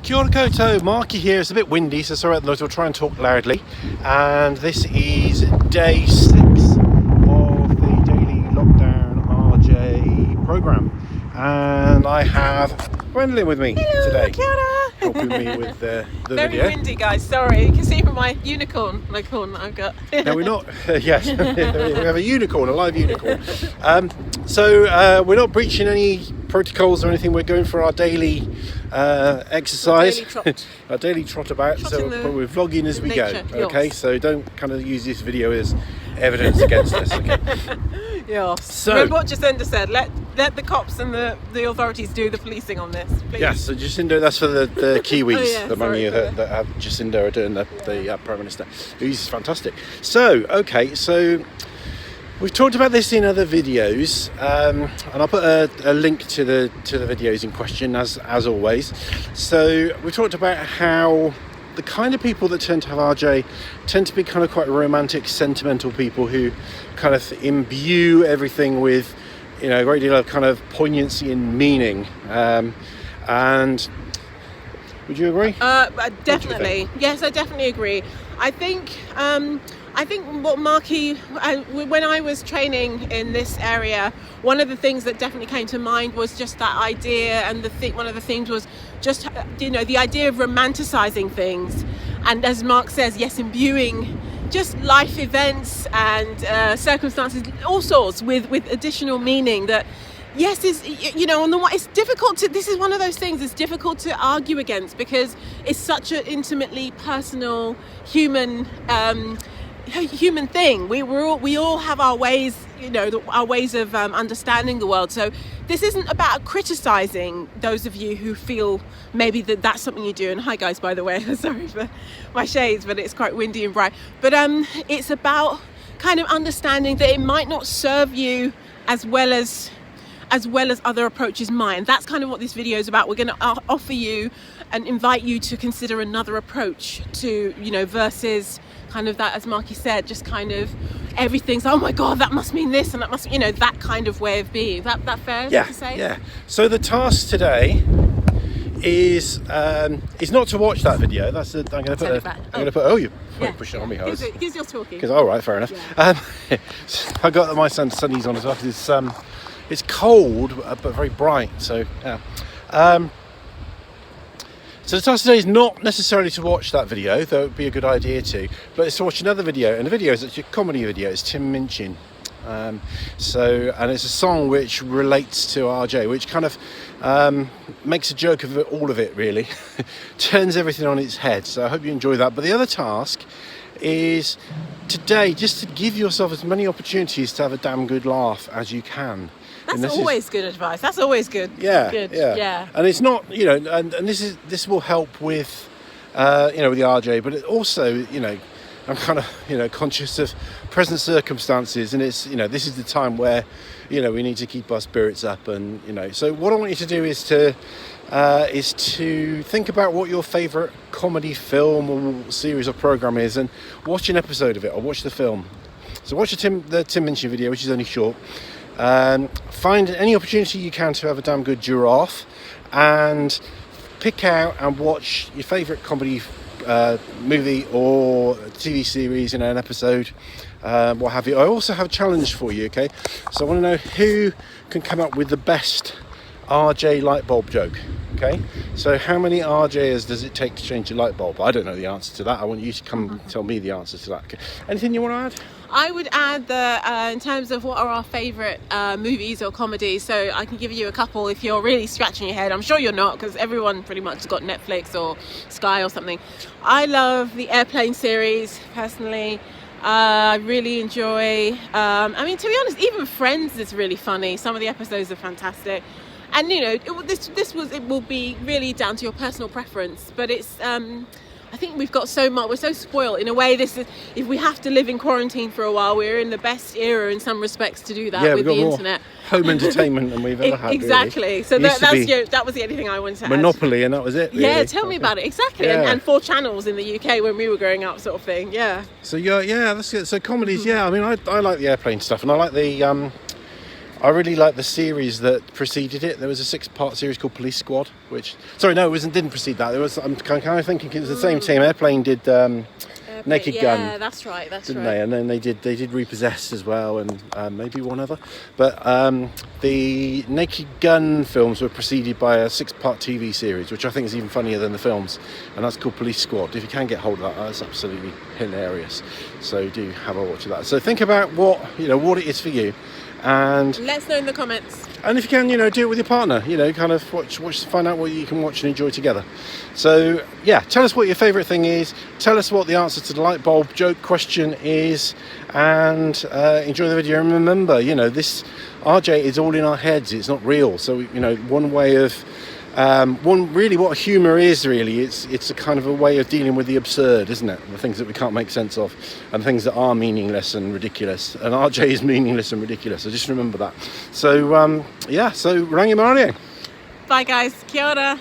Kia ora koutou, Markie here. It's a bit windy, so sorry about the noise. We'll try and talk loudly. And this is day 6 of the daily lockdown RJ programme. And I have Gwendoline with me today. Kia ora. Helping me with the Very video. windy, guys. Sorry, you can see from my unicorn that I've got. No, we're not. Yes, we have a unicorn, a live unicorn. So we're not breaching any protocols or anything. We're going for our daily exercise, our daily trot about. But we're vlogging as we go. Okay, so don't kind of use this video as evidence against us. Okay. Yeah. So remember what Jacinda said. Let the cops and the authorities do the policing on this, please. Yes, so Jacinda, that's for the Kiwis among you that have Jacinda are doing the Prime Minister, who's fantastic. So, okay, so we've talked about this in other videos, and I'll put a link to the videos in question as always. So we talked about how the kind of people that tend to have RJ tend to be kind of quite romantic, sentimental people who kind of imbue everything with, you know, a great deal of kind of poignancy and meaning. And would you agree? Definitely. Yes, I definitely agree. I think what Markie, when I was training in this area, one of the things that definitely came to mind was just that idea, and one of the themes was just, you know, the idea of romanticizing things, and as Mark says, yes, imbuing just life events and circumstances, all sorts, with additional meaning that, yes, is, you know, on the one, it's difficult to. This is one of those things it's difficult to argue against because it's such an intimately personal, human thing. We all have our ways, you know, our ways of understanding the world. So this isn't about criticizing those of you who feel maybe that's something you do. And hi guys, by the way, sorry for my shades, but it's quite windy and bright. But it's about kind of understanding that it might not serve you as well as other approaches might. And that's kind of what this video is about. We're going to offer you and invite you to consider another approach to, you know, versus kind of that, as Markie said, just kind of everything's, oh my God, that must mean this and that must, you know, that kind of way of being. Is that fair to say? Yeah. So the task today is not to watch that video. That's I'm going to put. Oh, you push it on me, Hose. Here's your talking. Because all right, fair enough. Yeah. I got my sunnies on as well because it's cold but very bright. So yeah. So the task today is not necessarily to watch that video, though it would be a good idea to, but it's to watch another video, and the video is actually a comedy video. It's Tim Minchin. And it's a song which relates to RJ, which kind of makes a joke of all of it, really. Turns everything on its head. So I hope you enjoy that. But the other task is today just to give yourself as many opportunities to have a damn good laugh as you can. That's always good advice. That's always good. Yeah. And it's not, you know, and this will help with, you know, with the RJ, but it also, you know, I'm kind of, you know, conscious of present circumstances, and it's, you know, this is the time where, you know, we need to keep our spirits up, and, you know, so what I want you to do is to think about what your favourite comedy film or series or programme is, and watch an episode of it or watch the film. So watch the Tim Minchin video, which is only short. Find any opportunity you can to have a damn good giraffe, and pick out and watch your favourite comedy movie or TV series, you know, an episode, what have you. I also have a challenge for you, okay? So I want to know who can come up with the best RJ light bulb joke, okay? So how many RJs does it take to change a light bulb? I don't know the answer to that. I want you to come tell me the answer to that. Okay. Anything you want to add? I would add in terms of what are our favourite movies or comedies, so I can give you a couple if you're really scratching your head. I'm sure you're not, because everyone pretty much has got Netflix or Sky or something. I love the Airplane series, personally. I really enjoy, I mean, to be honest, even Friends is really funny. Some of the episodes are fantastic. And, you know, it will be really down to your personal preference, but it's... I think we've got so much, we're so spoiled in a way. This is, if we have to live in quarantine for a while, we're in the best era in some respects to do that with the internet. Home entertainment than we've ever had. Exactly. Really. So that was the only thing I wanted to add. Monopoly, and that was it. Really. Yeah, tell me about it. Exactly. Yeah. And 4 channels in the UK when we were growing up, sort of thing. Yeah. So yeah, that's good. So comedies, yeah. I mean, I like the Airplane stuff, and I like the I really like the series that preceded it. There was a 6-part series called Police Squad, which... Sorry, no, it didn't precede that. I'm kind of thinking it was the same team. Airplane did Naked Gun. Yeah, that's right. Didn't they? And then they did Repossessed as well, and maybe one other. But the Naked Gun films were preceded by a 6-part TV series, which I think is even funnier than the films, and that's called Police Squad. If you can get hold of that, that's absolutely hilarious. So do have a watch of that. So think about what it is for you. And let us know in the comments. And if you can, do it with your partner. Kind of watch, find out what you can watch and enjoy together. So yeah, tell us what your favourite thing is. Tell us what the answer to the light bulb joke question is, and enjoy the video. And remember, this RJ is all in our heads. It's not real. So one way of what humour is really, it's a kind of a way of dealing with the absurd, isn't it? The things that we can't make sense of, and things that are meaningless and ridiculous. And RJ is meaningless and ridiculous, so just remember that. So so Rangimarie. Bye guys, kia ora.